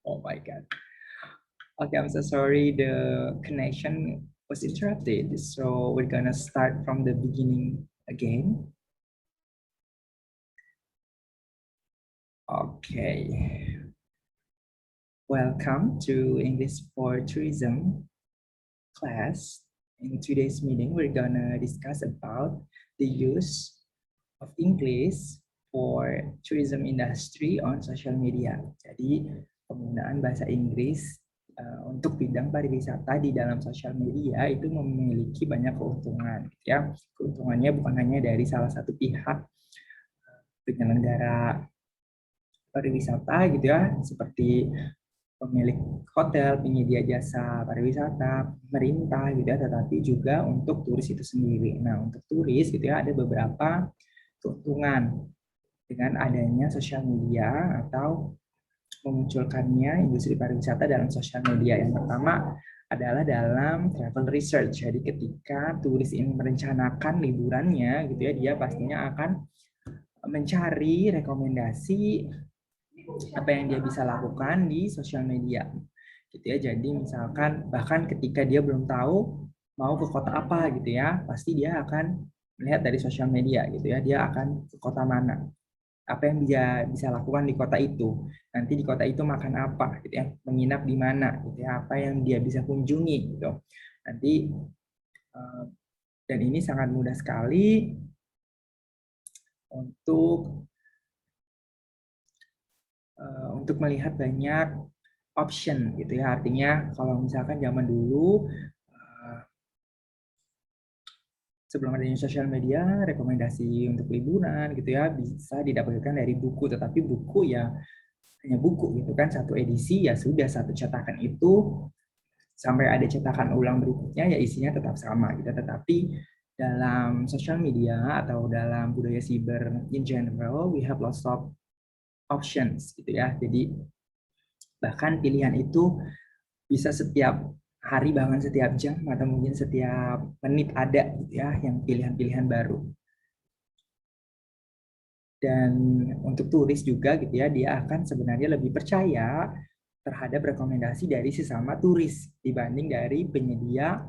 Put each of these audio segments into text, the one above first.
Oh my God. Okay, I'm so sorry. The connection was interrupted. So we're gonna start from the beginning again. Okay. Welcome to English for Tourism class. In today's meeting, we're gonna discuss about the use of English for tourism industry on social media. Jadi penggunaan bahasa Inggris untuk bidang pariwisata di dalam sosial media itu memiliki banyak keuntungan, gitu ya. Keuntungannya bukan hanya dari salah satu pihak penyelenggara pariwisata, gitu ya, seperti pemilik hotel, penyedia jasa pariwisata, pemerintah, gitu ya, tetapi juga untuk turis itu sendiri. Nah, untuk turis, gitu ya, ada beberapa keuntungan dengan adanya sosial media atau memunculkannya industri pariwisata dalam sosial media. Yang pertama adalah dalam travel research. Jadi ketika turis ini merencanakan liburannya, gitu ya, dia pastinya akan mencari rekomendasi apa yang dia bisa lakukan di sosial media, gitu ya. Jadi misalkan bahkan ketika dia belum tahu mau ke kota apa, gitu ya, pasti dia akan melihat dari sosial media, gitu ya, dia akan ke kota mana, apa yang dia bisa lakukan di kota itu, nanti di kota itu makan apa, gitu ya, menginap di mana, gitu ya, apa yang dia bisa kunjungi, gitu. Nanti dan ini sangat mudah sekali untuk melihat banyak option, gitu ya. Artinya kalau misalkan zaman dulu sebelum adanya sosial media, rekomendasi untuk liburan, gitu ya, bisa didapatkan dari buku, tetapi buku ya hanya buku, gitu kan, satu edisi ya sudah, satu cetakan itu sampai ada cetakan ulang berikutnya ya isinya tetap sama, gitu. Tetapi dalam sosial media atau dalam budaya siber in general, we have lots of options, gitu ya. Jadi bahkan pilihan itu bisa setiap hari, bahkan setiap jam, atau mungkin setiap menit ada, gitu ya, yang pilihan-pilihan baru. Dan untuk turis juga, gitu ya, dia akan sebenarnya lebih percaya terhadap rekomendasi dari sesama turis dibanding dari penyedia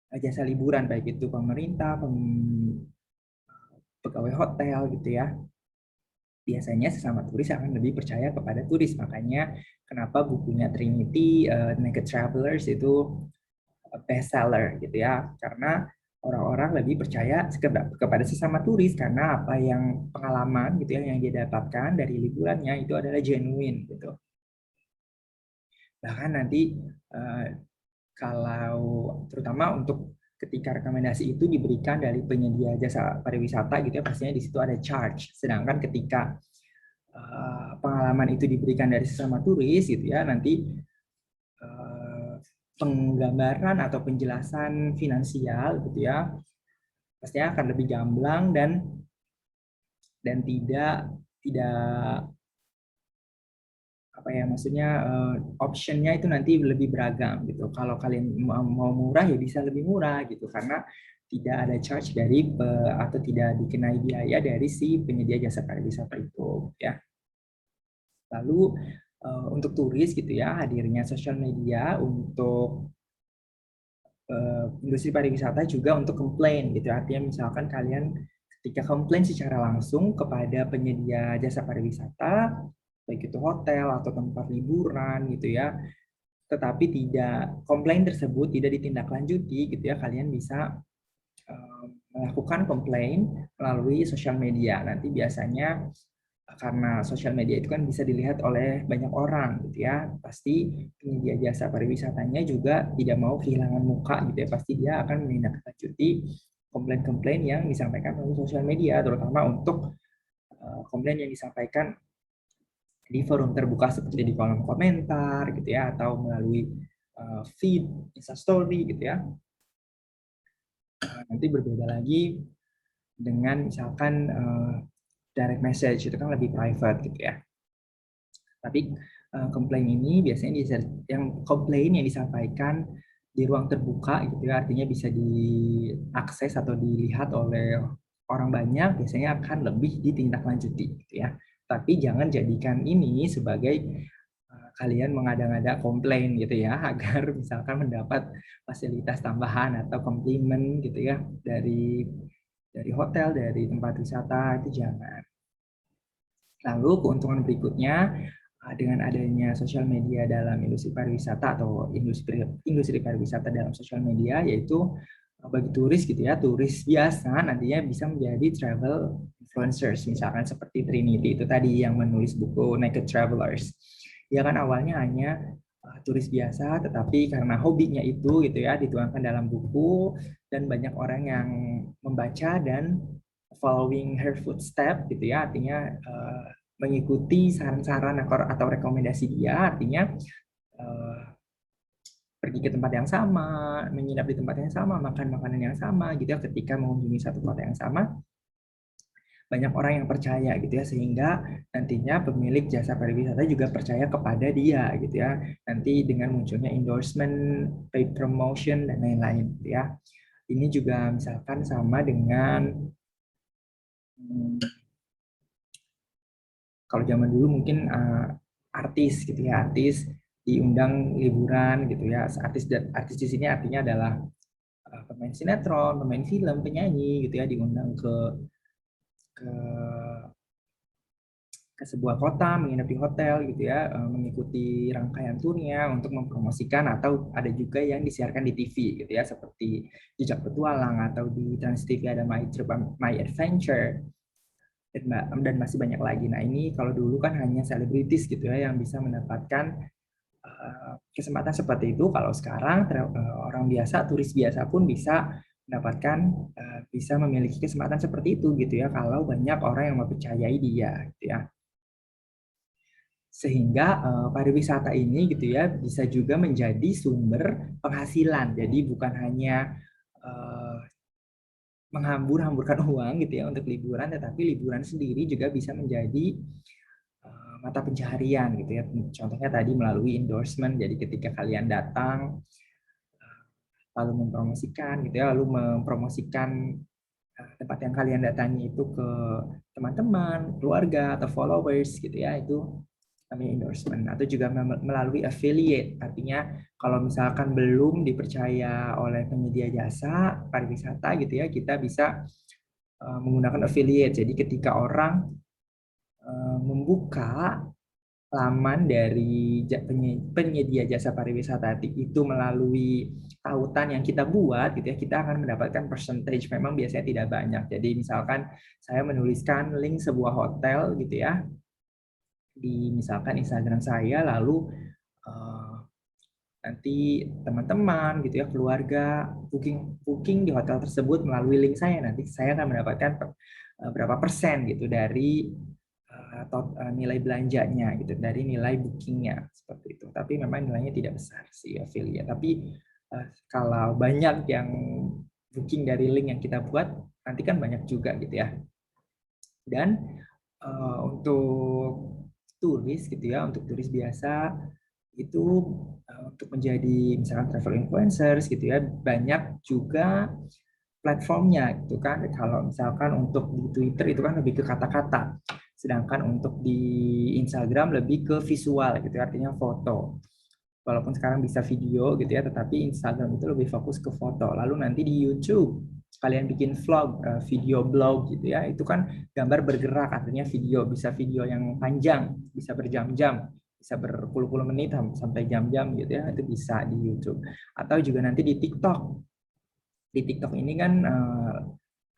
jasa liburan, baik itu pemerintah, pegawai hotel, gitu ya. Biasanya sesama turis akan lebih percaya kepada turis. Makanya kenapa bukunya Trinity, Naked Travelers itu best seller, gitu ya. Karena orang-orang lebih percaya kepada sesama turis karena apa yang pengalaman, gitu ya, yang dia dapatkan dari liburannya itu adalah genuine, gitu. Bahkan nanti kalau terutama untuk ketika rekomendasi itu diberikan dari penyedia jasa pariwisata, gitu ya, pastinya di situ ada charge. Sedangkan ketika pengalaman itu diberikan dari sesama turis, gitu ya, nanti penggambaran atau penjelasan finansial, gitu ya, pastinya akan lebih gamblang dan tidak apa ya, maksudnya optionnya itu nanti lebih beragam, gitu. Kalau kalian mau murah ya bisa lebih murah, gitu, karena tidak ada charge dari atau tidak dikenai biaya dari si penyedia jasa pariwisata itu, ya. Lalu untuk turis, gitu ya, hadirnya sosial media untuk industri pariwisata juga untuk komplain, gitu. Artinya misalkan kalian ketika komplain secara langsung kepada penyedia jasa pariwisata, baik itu hotel atau tempat liburan, gitu ya, tetapi komplain tersebut tidak ditindaklanjuti, gitu ya, kalian bisa melakukan komplain melalui sosial media. Nanti biasanya karena sosial media itu kan bisa dilihat oleh banyak orang, gitu ya, pasti penyedia jasa pariwisatanya juga tidak mau kehilangan muka, gitu ya, pasti dia akan menindaklanjuti komplain-komplain yang disampaikan melalui sosial media, terutama untuk komplain yang disampaikan di forum terbuka seperti di kolom komentar, gitu ya, atau melalui feed Instastory, gitu ya. Nanti berbeda lagi dengan misalkan direct message, itu kan lebih private, gitu ya. Tapi komplain ini biasanya komplain yang disampaikan di ruang terbuka, gitu ya, artinya bisa diakses atau dilihat oleh orang banyak, biasanya akan lebih ditindaklanjuti, gitu ya. Tapi jangan jadikan ini sebagai kalian mengada-ngada komplain gitu ya agar misalkan mendapat fasilitas tambahan atau komplimen gitu ya dari hotel, dari tempat wisata, itu jangan. Lalu keuntungan berikutnya, dengan adanya sosial media dalam industri pariwisata atau industri pariwisata dalam sosial media, yaitu bagi turis gitu ya, turis biasa nantinya bisa menjadi travel influencers, misalkan seperti Trinity itu tadi yang menulis buku Naked Travelers. Dia kan awalnya hanya turis biasa, tetapi karena hobinya itu gitu ya dituangkan dalam buku dan banyak orang yang membaca dan following her footstep gitu ya, artinya mengikuti saran-saran atau rekomendasi dia, artinya uh, pergi ke tempat yang sama, menginap di tempat yang sama, makan makanan yang sama gitu ya, ketika mengunjungi satu kota yang sama, banyak orang yang percaya gitu ya, sehingga nantinya pemilik jasa pariwisata juga percaya kepada dia gitu ya, nanti dengan munculnya endorsement, paid promotion dan lain-lain gitu ya. Ini juga misalkan sama dengan kalau zaman dulu mungkin artis gitu ya, artis diundang liburan gitu ya. Artis di sini artinya adalah pemain sinetron, pemain film, penyanyi gitu ya, diundang ke ke sebuah kota, menginap di hotel gitu ya, mengikuti rangkaian turnya untuk mempromosikan, atau ada juga yang disiarkan di TV gitu ya, seperti Jejak Petualang, atau di Trans TV ada My Trip, My Adventure, dan masih banyak lagi. Nah ini kalau dulu kan hanya selebritis gitu ya yang bisa mendapatkan kesempatan seperti itu. Kalau sekarang orang biasa, turis biasa pun bisa mendapatkan, bisa memiliki kesempatan seperti itu gitu ya, kalau banyak orang yang mempercayai dia gitu ya. Sehingga pariwisata ini gitu ya bisa juga menjadi sumber penghasilan. Jadi bukan hanya menghambur-hamburkan uang gitu ya untuk liburan, tetapi liburan sendiri juga bisa menjadi mata pencaharian gitu ya. Contohnya tadi melalui endorsement. Jadi ketika kalian datang lalu mempromosikan gitu ya, lalu mempromosikan tempat yang kalian datangi itu ke teman-teman, keluarga atau followers gitu ya, itu namanya endorsement. Atau juga melalui affiliate, artinya kalau misalkan belum dipercaya oleh penyedia jasa pariwisata gitu ya, kita bisa menggunakan affiliate. Jadi ketika orang membuka laman dari penyedia jasa pariwisata itu melalui tautan yang kita buat gitu ya, kita akan mendapatkan percentage. Memang biasanya tidak banyak. Jadi misalkan saya menuliskan link sebuah hotel gitu ya di misalkan Instagram saya, lalu nanti teman-teman gitu ya, keluarga booking booking di hotel tersebut melalui link saya, nanti saya akan mendapatkan berapa persen gitu dari nilai belanjanya gitu, dari nilai bookingnya seperti itu. Tapi memang nilainya tidak besar sih affiliate. Tapi kalau banyak yang booking dari link yang kita buat, nanti kan banyak juga gitu ya. Dan untuk turis gitu ya, untuk turis biasa itu untuk menjadi misalkan travel influencers gitu ya, banyak juga platformnya gitu kan. Kalau misalkan untuk di Twitter itu kan lebih ke kata-kata, sedangkan untuk di Instagram lebih ke visual gitu, artinya foto. Walaupun sekarang bisa video gitu ya, tetapi Instagram itu lebih fokus ke foto. Lalu nanti di YouTube kalian bikin vlog, video blog gitu ya, itu kan gambar bergerak, artinya video, bisa video yang panjang, bisa berjam-jam, bisa berpuluh-puluh menit sampai jam-jam gitu ya, itu bisa di YouTube. Atau juga nanti di TikTok. Di TikTok ini kan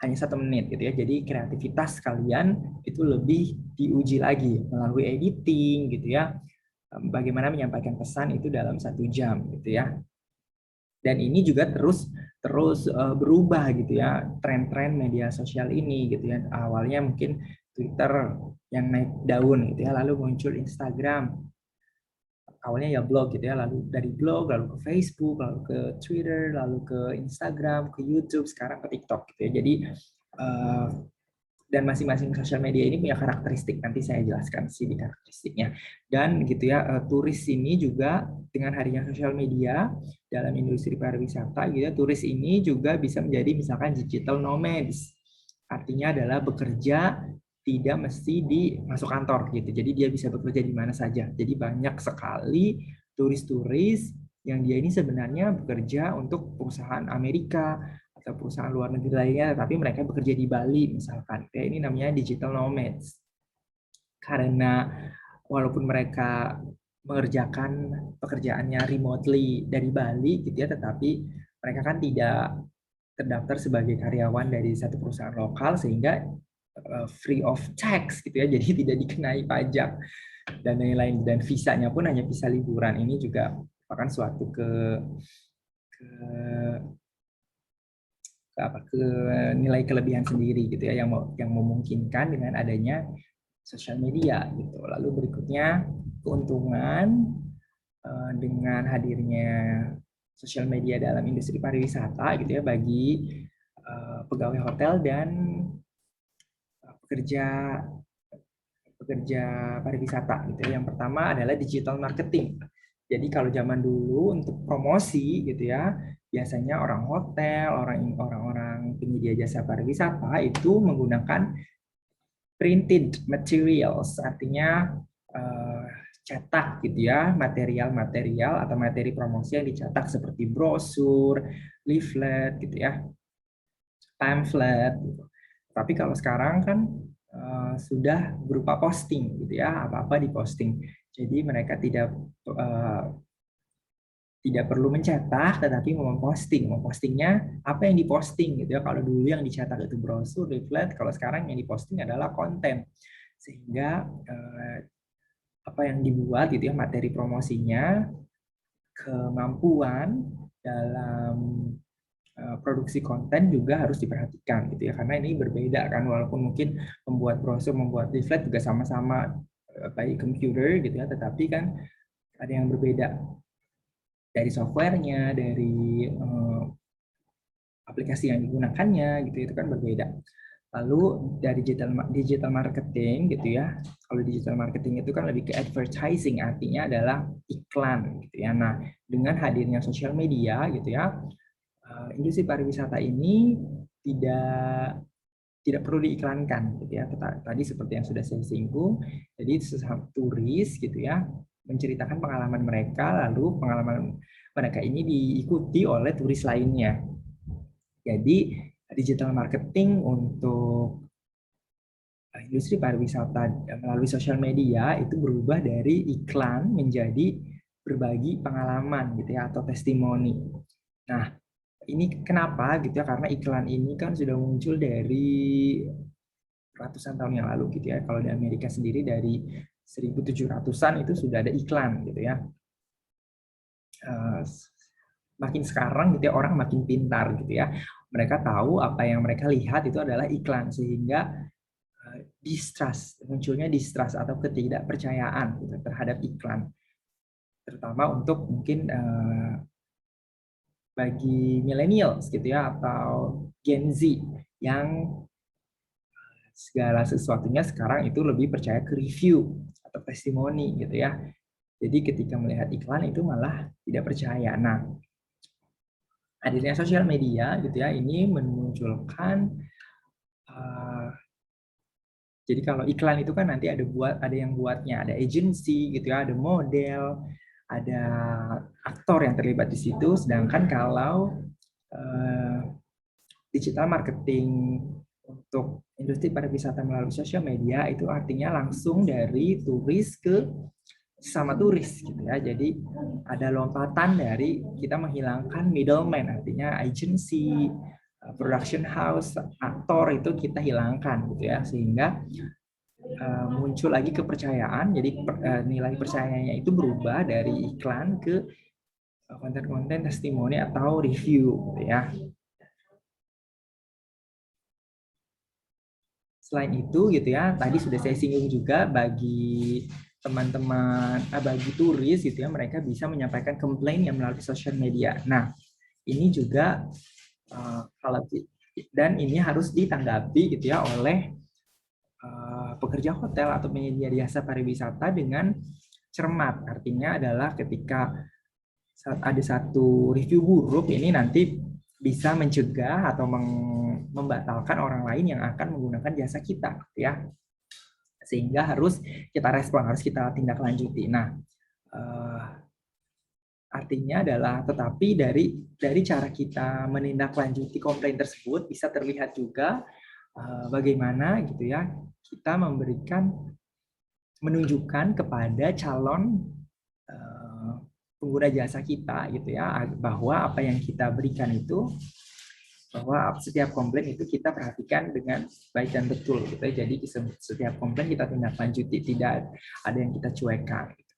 hanya 1 menit gitu ya, jadi kreativitas kalian itu lebih diuji lagi melalui editing gitu ya, bagaimana menyampaikan pesan itu dalam 1 jam gitu ya. Dan ini juga terus berubah gitu ya, tren-tren media sosial ini gitu ya. Awalnya mungkin Twitter yang naik daun gitu ya, lalu muncul Instagram. Awalnya ya blog gitu ya, lalu dari blog lalu ke Facebook, lalu ke Twitter, lalu ke Instagram, ke YouTube, sekarang ke TikTok gitu ya. Jadi dan masing-masing sosial media ini punya karakteristik, nanti saya jelaskan sih di karakteristiknya. Dan gitu ya, turis ini juga dengan hadirnya sosial media dalam industri pariwisata gitu ya, turis ini juga bisa menjadi misalkan digital nomads. Artinya adalah bekerja tidak mesti masuk kantor gitu. Jadi dia bisa bekerja di mana saja. Jadi banyak sekali turis-turis yang dia ini sebenarnya bekerja untuk perusahaan Amerika atau perusahaan luar negeri lainnya, tapi mereka bekerja di Bali misalkan. Ya, ini namanya digital nomads. Karena walaupun mereka mengerjakan pekerjaannya remotely dari Bali gitu ya, tetapi mereka kan tidak terdaftar sebagai karyawan dari satu perusahaan lokal sehingga free of tax gitu ya, jadi tidak dikenai pajak dan lain-lain, dan visanya pun hanya visa liburan. Ini juga merupakan suatu ke, ke nilai kelebihan sendiri gitu ya, yang memungkinkan dengan adanya sosial media gitu. Lalu berikutnya keuntungan dengan hadirnya sosial media dalam industri pariwisata gitu ya bagi pegawai hotel dan pekerja pekerja pariwisata gitu ya. Yang pertama adalah digital marketing. Jadi kalau zaman dulu untuk promosi gitu ya, biasanya orang hotel, orang-orang penyedia jasa pariwisata itu menggunakan printed materials, artinya cetak gitu ya, material-material atau materi promosi yang dicetak seperti brosur, leaflet gitu ya, pamphlet gitu. Tapi kalau sekarang kan sudah berupa posting gitu ya, apa-apa diposting. Jadi mereka tidak perlu mencetak, tetapi memposting. Mempostingnya apa yang diposting gitu ya. Kalau dulu yang dicetak itu brosur, leaflet, kalau sekarang yang diposting adalah konten. Sehingga apa yang dibuat gitu ya, materi promosinya, kemampuan dalam produksi konten juga harus diperhatikan gitu ya, karena ini berbeda kan, walaupun mungkin membuat brosur, membuat leaflet juga sama-sama by computer gitu ya, tetapi kan ada yang berbeda dari softwarenya, dari aplikasi yang digunakannya gitu, itu kan berbeda. Lalu dari digital marketing gitu ya, kalau digital marketing itu kan lebih ke advertising, artinya adalah iklan gitu ya. Nah, dengan hadirnya sosial media gitu ya, industri pariwisata ini tidak tidak perlu diiklankan gitu ya. Tadi seperti yang sudah saya singgung, jadi sesama turis gitu ya menceritakan pengalaman mereka, lalu pengalaman mereka ini diikuti oleh turis lainnya. Jadi digital marketing untuk industri pariwisata melalui sosial media itu berubah dari iklan menjadi berbagi pengalaman gitu ya, atau testimoni. Nah, ini kenapa gitu ya? Karena iklan ini kan sudah muncul dari ratusan tahun yang lalu gitu ya. Kalau di Amerika sendiri dari 1700-an itu sudah ada iklan gitu ya. Makin sekarang gitu ya, orang makin pintar gitu ya. Mereka tahu apa yang mereka lihat itu adalah iklan, sehingga distrust, munculnya distrust atau ketidakpercayaan gitu, terhadap iklan, terutama untuk mungkin bagi millennials gitu ya, atau Gen Z yang segala sesuatunya sekarang itu lebih percaya ke review atau testimoni gitu ya. Jadi ketika melihat iklan itu malah tidak percaya. Nah, hadirnya sosial media gitu ya, ini memunculkan jadi kalau iklan itu kan nanti ada yang buatnya, ada agency gitu ya, ada model, ada aktor yang terlibat di situ. Sedangkan kalau digital marketing untuk industri pariwisata melalui sosial media itu artinya langsung dari turis ke sama turis gitu ya. Jadi ada lompatan dari kita menghilangkan middleman, artinya agency, production house, aktor itu kita hilangkan gitu ya, sehingga muncul lagi kepercayaan. Jadi nilai percayanya itu berubah dari iklan ke konten-konten testimoni atau review gitu ya. Selain itu gitu ya, tadi sudah saya singgung juga bagi teman-teman, bagi turis gitu ya, mereka bisa menyampaikan komplain yang melalui sosial media. Nah, ini juga kalau dan ini harus ditanggapi gitu ya oleh pekerja hotel atau penyedia jasa pariwisata dengan cermat. Artinya adalah ketika ada satu review buruk, ini nanti bisa mencegah atau membatalkan orang lain yang akan menggunakan jasa kita, ya. sehingga harus kita respon, harus kita tindak lanjuti. Nah, artinya adalah tetapi dari cara kita menindaklanjuti komplain tersebut bisa terlihat juga bagaimana gitu ya kita menunjukkan kepada calon pengguna jasa kita gitu ya bahwa apa yang kita berikan itu, bahwa setiap komplain itu kita perhatikan dengan baik dan betul gitu ya. Jadi setiap komplain kita tindak lanjuti, tidak ada yang kita cuekan gitu.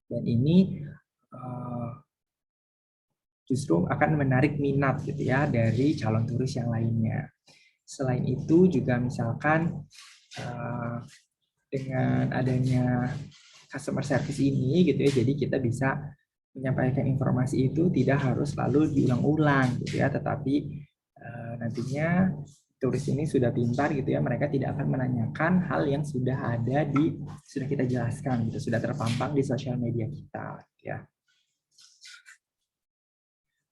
Dan ini justru akan menarik minat gitu ya dari calon turis yang lainnya. Selain itu juga misalkan dengan adanya customer service ini gitu ya, jadi kita bisa menyampaikan informasi itu tidak harus selalu diulang-ulang gitu ya, tetapi nantinya turis ini sudah pintar gitu ya, mereka tidak akan menanyakan hal yang sudah kita jelaskan gitu, sudah terpampang di sosial media kita gitu ya.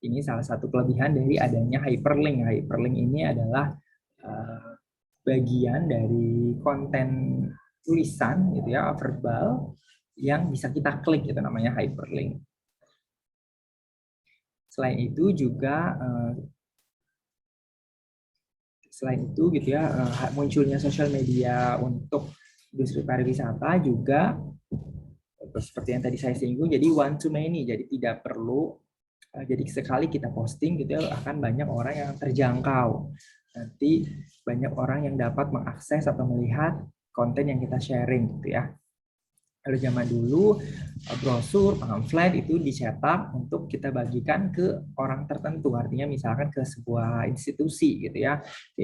Ini salah satu kelebihan dari adanya hyperlink. Hyperlink ini adalah bagian dari konten tulisan gitu ya, verbal yang bisa kita klik, itu namanya hyperlink. Selain itu juga gitu ya, munculnya sosial media untuk industri pariwisata juga seperti yang tadi saya singgung, jadi one to many, jadi tidak perlu jadi sekali kita posting gitu ya, akan banyak orang yang terjangkau. Nanti banyak orang yang dapat mengakses atau melihat konten yang kita sharing gitu ya. Kalau zaman dulu brosur, pamflet itu dicetak untuk kita bagikan ke orang tertentu, artinya misalkan ke sebuah institusi gitu ya, ke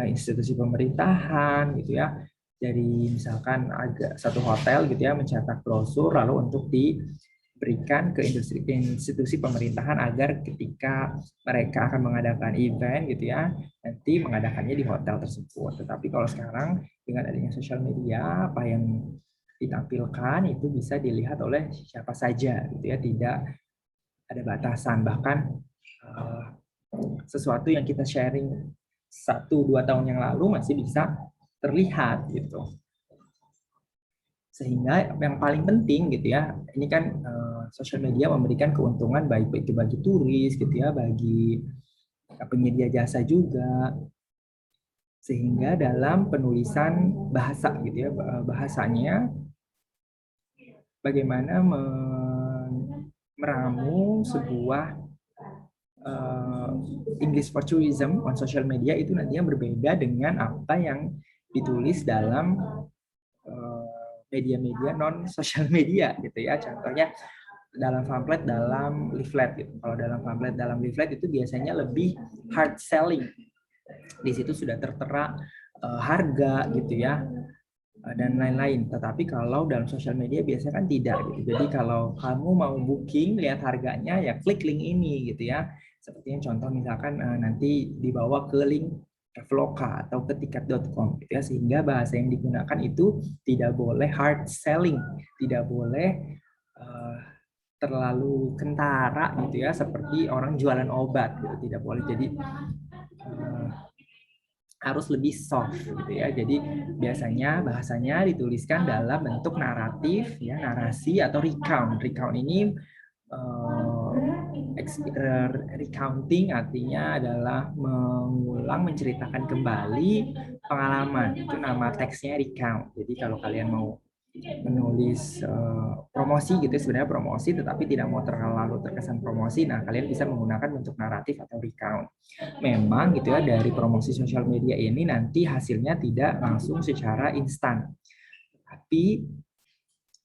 institusi pemerintahan gitu ya. Dari misalkan satu hotel gitu ya mencetak brosur lalu untuk diberikan ke institusi pemerintahan agar ketika mereka akan mengadakan event gitu ya, nanti mengadakannya di hotel tersebut. Tetapi kalau sekarang dengan adanya sosial media, apa yang ditampilkan itu bisa dilihat oleh siapa saja gitu ya, tidak ada batasan. Bahkan sesuatu yang kita sharing 1-2 tahun yang lalu masih bisa terlihat gitu. Sehingga yang paling penting gitu ya, ini kan sosial media memberikan keuntungan baik itu bagi turis gitu ya, bagi penyedia jasa juga. Sehingga dalam penulisan bahasa gitu ya, bahasanya bagaimana meramu sebuah English for Tourism on social media itu nantinya berbeda dengan apa yang ditulis dalam media-media non social media gitu ya. Contohnya dalam pamflet, dalam leaflet gitu. Kalau dalam pamflet, dalam leaflet itu biasanya lebih hard selling. Di situ sudah tertera harga gitu ya dan lain-lain. Tetapi kalau dalam sosial media biasanya kan tidak gitu. Jadi kalau kamu mau booking, lihat harganya ya klik link ini gitu ya. Sepertinya contoh misalkan nanti dibawa ke link Traveloka atau ke tiket.com gitu ya, sehingga bahasa yang digunakan itu tidak boleh hard selling, tidak boleh terlalu kentara gitu ya, seperti orang jualan obat gitu, tidak boleh. Jadi harus lebih soft gitu ya. Jadi biasanya bahasanya dituliskan dalam bentuk naratif ya, narasi atau recount. Recount ini recounting artinya adalah mengulang, menceritakan kembali pengalaman. Itu nama teksnya recount. Jadi kalau kalian mau menulis promosi gitu, sebenarnya promosi tetapi tidak mau terlalu terkesan promosi, nah kalian bisa menggunakan bentuk naratif atau recount. Memang gitu ya, dari promosi sosial media ini nanti hasilnya tidak langsung secara instan, tapi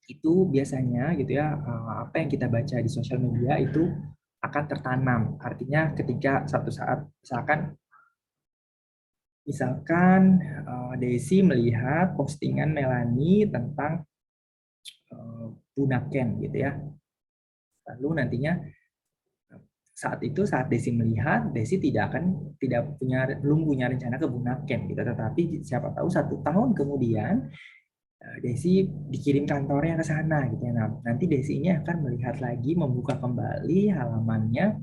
itu biasanya gitu ya, apa yang kita baca di sosial media itu akan tertanam. Artinya ketika satu saat misalkan Desi melihat postingan Melanie tentang Bunaken gitu ya. Lalu nantinya saat Desi melihat, Desi belum punya rencana ke Bunaken gitu. Tetapi siapa tahu 1 tahun kemudian Desi dikirim kantornya ke sana gitu ya. Nah, nanti Desi ini akan melihat lagi, membuka kembali halamannya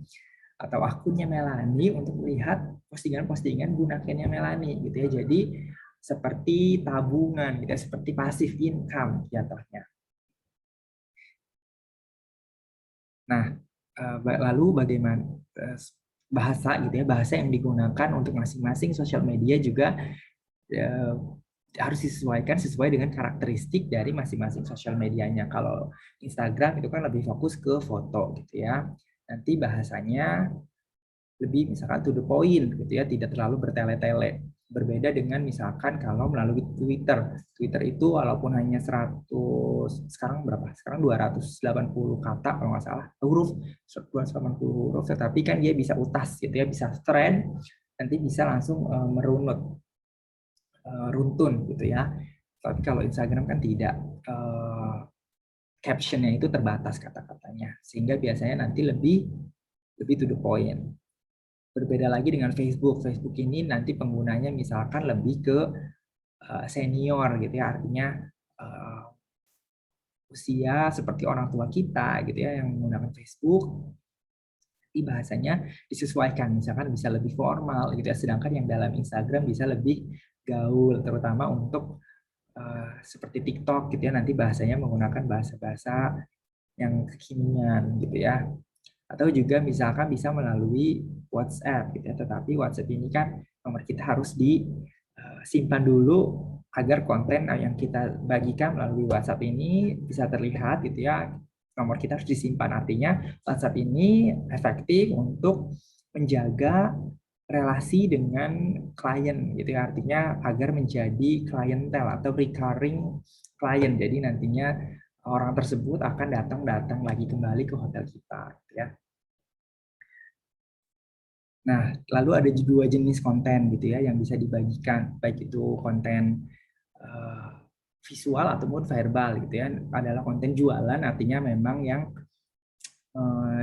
atau akunnya Melanie untuk melihat postingan-postingan Bunakennya Melanie gitu ya. Jadi seperti tabungan, gitu ya, seperti passive income jatuhnya. Nah, lalu bagaimana bahasa gitu ya, bahasa yang digunakan untuk masing-masing sosial media juga harus disesuaikan sesuai dengan karakteristik dari masing-masing sosial medianya. Kalau Instagram itu kan lebih fokus ke foto gitu ya. Nanti bahasanya lebih misalkan to the point gitu ya, tidak terlalu bertele-tele. Berbeda dengan misalkan kalau melalui Twitter. Twitter itu walaupun hanya 100, sekarang berapa? Sekarang 280 kata kalau nggak salah, huruf, 280 huruf, tetapi kan dia bisa utas gitu ya, bisa trend, nanti bisa langsung merunut, runtun gitu ya. Tapi kalau Instagram kan tidak, captionnya itu terbatas kata-katanya, sehingga biasanya nanti lebih lebih to the point. Berbeda lagi dengan Facebook. Facebook ini nanti penggunanya misalkan lebih ke senior gitu ya, artinya usia seperti orang tua kita gitu ya yang menggunakan Facebook. Jadi bahasanya disesuaikan, misalkan bisa lebih formal gitu ya, sedangkan yang dalam Instagram bisa lebih gaul, terutama untuk seperti TikTok gitu ya, nanti bahasanya menggunakan bahasa-bahasa yang kekinian gitu ya. Atau juga misalkan bisa melalui WhatsApp gitu ya, tetapi WhatsApp ini kan nomor kita harus disimpan dulu agar konten yang kita bagikan melalui WhatsApp ini bisa terlihat gitu ya. Nomor kita harus disimpan, artinya WhatsApp ini efektif untuk menjaga relasi dengan klien gitu ya, artinya agar menjadi klientel atau recurring klien. Jadi nantinya orang tersebut akan datang lagi kembali ke hotel kita gitu ya. Nah, lalu ada dua jenis konten gitu ya yang bisa dibagikan, baik itu konten visual ataupun verbal gitu ya. Adalah konten jualan, artinya memang yang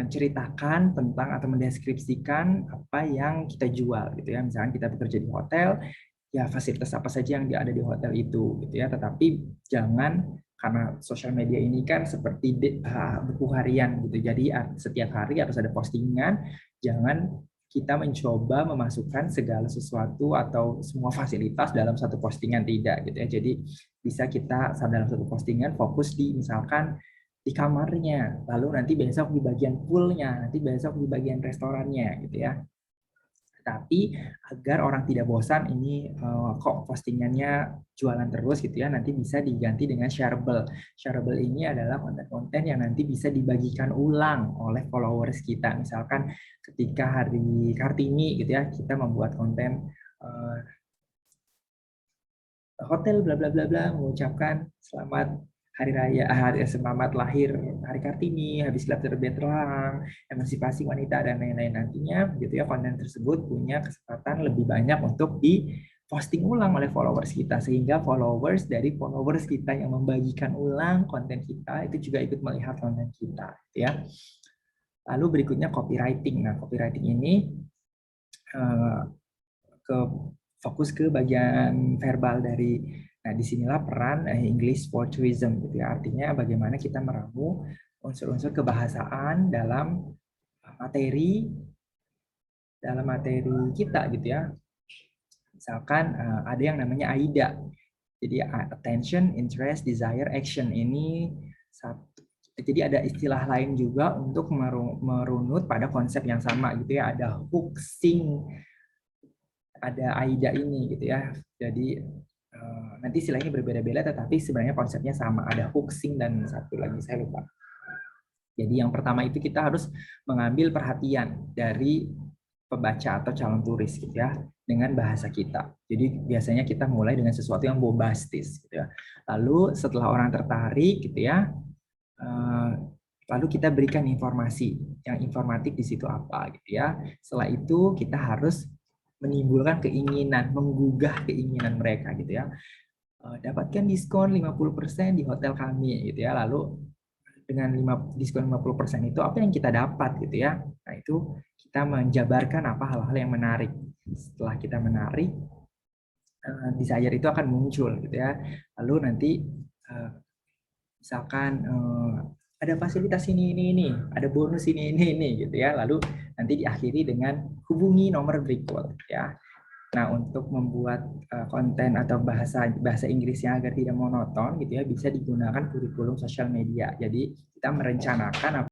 ceritakan tentang atau mendeskripsikan apa yang kita jual gitu ya. Misalkan kita bekerja di hotel, ya fasilitas apa saja yang ada di hotel itu gitu ya. Tetapi jangan, karena sosial media ini kan seperti buku harian gitu. Jadi setiap hari harus ada postingan. Jangan kita mencoba memasukkan segala sesuatu atau semua fasilitas dalam satu postingan, tidak gitu ya. Jadi bisa kita dalam satu postingan fokus di misalkan di kamarnya, lalu nanti besok di bagian poolnya, nanti besok di bagian restorannya gitu ya. Tapi agar orang tidak bosan, ini kok postingannya jualan terus gitu ya, nanti bisa diganti dengan shareable. Shareable ini adalah konten-konten yang nanti bisa dibagikan ulang oleh followers kita. Misalkan ketika hari Kartini gitu ya, kita membuat konten hotel bla bla bla bla mengucapkan selamat hari raya, selamat lahir hari Kartini, habis gelap terbit terang, emansipasi wanita dan lain-lain. Nantinya gitu ya, konten tersebut punya kesempatan lebih banyak untuk di posting ulang oleh followers kita, sehingga followers dari followers kita yang membagikan ulang konten kita itu juga ikut melihat konten kita gitu ya. Lalu berikutnya copywriting. Nah, copywriting ini ke fokus ke bagian verbal dari, nah disinilah peran English for Tourism gitu ya, artinya bagaimana kita meramu unsur-unsur kebahasaan materi dalam materi kita gitu ya. Misalkan ada yang namanya AIDA, jadi attention, interest, desire, action. Ini satu. Jadi ada istilah lain juga untuk merunut pada konsep yang sama gitu ya. Ada hook, sing, ada AIDA ini gitu ya. Jadi nanti istilahnya berbeda-beda, tetapi sebenarnya konsepnya sama. Ada hook, sing, dan satu lagi saya lupa. Jadi yang pertama itu kita harus mengambil perhatian dari pembaca atau calon turis gitu ya, dengan bahasa kita. Jadi biasanya kita mulai dengan sesuatu yang bombastis gitu ya. Lalu setelah orang tertarik gitu ya, lalu kita berikan informasi yang informatif di situ apa gitu ya. Setelah itu kita harus menimbulkan keinginan, menggugah keinginan mereka gitu ya. Dapatkan diskon 50% di hotel kami gitu ya. Lalu dengan diskon 50% itu apa yang kita dapat gitu ya. Nah, itu kita menjabarkan apa hal-hal yang menarik. Setelah kita menarik, desire itu akan muncul gitu ya. Lalu nanti misalkan ada fasilitas ini, ada bonus ini gitu ya. Lalu nanti diakhiri dengan hubungi nomor berikut ya. Nah, untuk membuat konten atau bahasa Inggrisnya agar tidak monoton gitu ya, bisa digunakan kurikulum sosial media. Jadi kita merencanakan